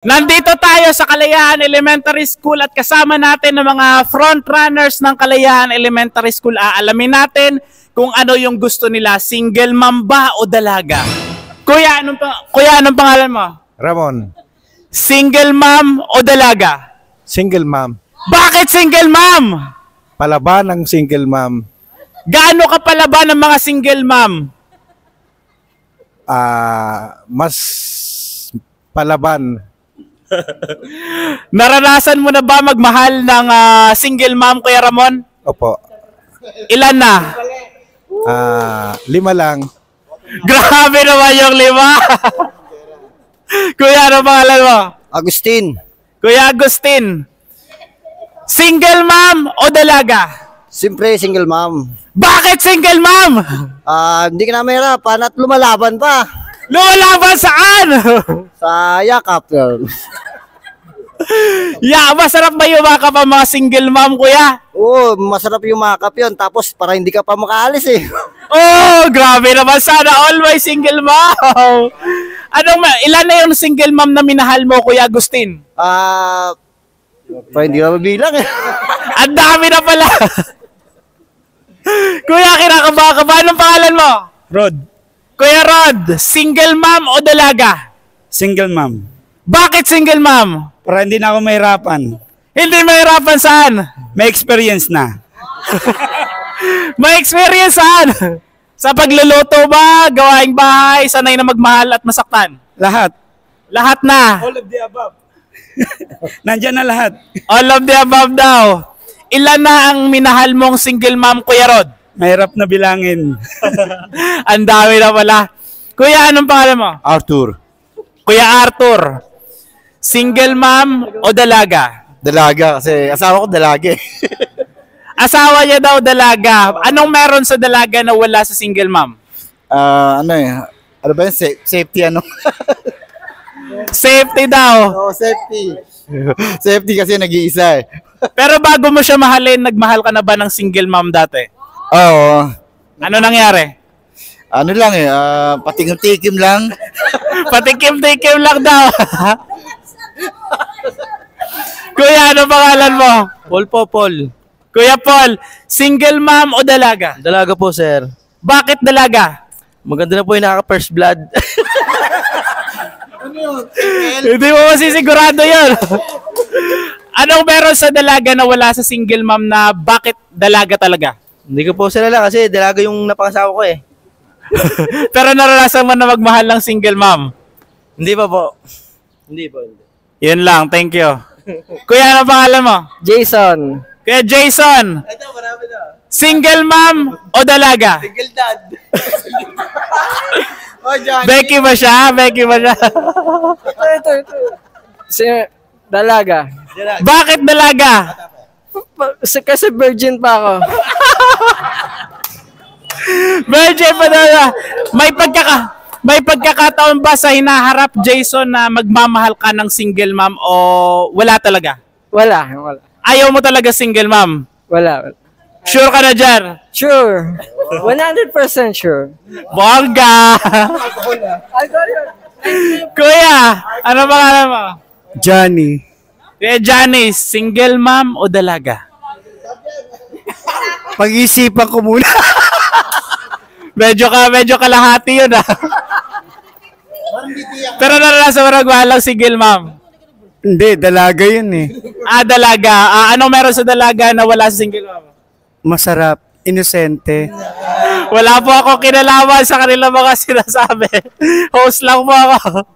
Nandito tayo sa Kalayaan Elementary School at kasama natin ng mga front runners ng Kalayaan Elementary School. Aalamin natin kung ano yung gusto nila, single mom ba o dalaga? Kuya, anong pangalan mo? Ramon. Single mom o dalaga? Single mom. Bakit single mom? Palaban ng single mom. Gaano ka palaban ng mga single mom? Mas palaban. Naranasan mo na ba magmahal ng single mom, Kuya Ramon? Opo. Ilan na? 5 lang. Grabe naman yung 5. Kuya, ano pangalan mo? Agustin. Kuya Agustin. Single mom o dalaga? Siyempre, single mom. Bakit single mom? Hindi ka na mahirapan at lumalaban pa. Lumalaban saan? Sa yakap. Masarap ba yumakap ang mga single mom, kuya? Oo, masarap yung makap yun. Tapos para hindi ka pa makaalis eh. Oh, grabe naman. Sana always single mom. Ilan na yung single mom na minahal mo, Kuya Agustin? Para hindi ka mabilang eh. Ang dami na pala. Kuya, kinakabahan ka ba? Anong pangalan mo? Rod. Kuya Rod, single mom o dalaga? Single mom. Bakit single mom? Para hindi na ako mahirapan. Hindi mahirapan saan? May experience na. May experience saan? Sa pagluluto ba? Gawaing bahay? Sanay na magmahal at masaktan? Lahat. Lahat na. All of the above. Nandyan na lahat. All of the above daw. Ilan na ang minahal mong single mom, Kuya Rod? Mahirap na bilangin. Ang dami na pala. Kuya, anong pangalan mo? Arthur. Kuya Arthur. Single mom o dalaga? Dalaga kasi asawa ko dalaga eh. Asawa niya daw dalaga. Anong meron sa dalaga na wala sa single mom? Ano ba yun? Safety ano? Safety daw. Oo, safety. Safety kasi nag-iisa eh. Pero bago mo siya mahalin, nagmahal ka na ba ng single mom dati? Oo. Ano nangyari? Ano lang eh, patikim-tikim lang. Patikim-tikim lang daw. Kuya, ano pangalan mo? Paul po, Paul. Kuya Paul, single mom o dalaga? Dalaga po, sir. Bakit dalaga? Maganda na po yung nakaka-first blood. Hindi mo masisigurado yun. Anong meron sa dalaga na wala sa single mom na bakit dalaga talaga? Hindi ko po sila kasi dalaga yung napangasawa ko eh. Pero naranasan mo na magmahal ng single mom? Hindi pa po. Hindi po. Hindi. Yun lang, thank you. Kuya, ano pangalan mo? Jason. Kuya Jason. Ito, marami na. Single mom o dalaga? Single dad. Becky ba siya? Becky ba siya? Ito. Dalaga. Bakit dalaga? Kasi virgin pa ako. Virgin pa dalaga. May pagkakataon ba sa hinaharap, Jason, na magmamahal ka ng single mom o wala talaga? Wala. Ayaw mo talaga single mom? Wala. Sure ka na dyan? Sure. 100% sure. Bongga! Kuya, ano pangalan mo? Johnny. Kuya Johnny, single mom o dalaga? Pag-isipan ko muna. Medyo kalahati yun ah. Pero naranasan mo nagwalang single mom? Hindi, dalaga yun eh. Dalaga. Anong meron sa dalaga na wala sa single mom? Masarap, inosente. Wala po ako kinalaman sa kanila mga sinasabi. Host lang po ako.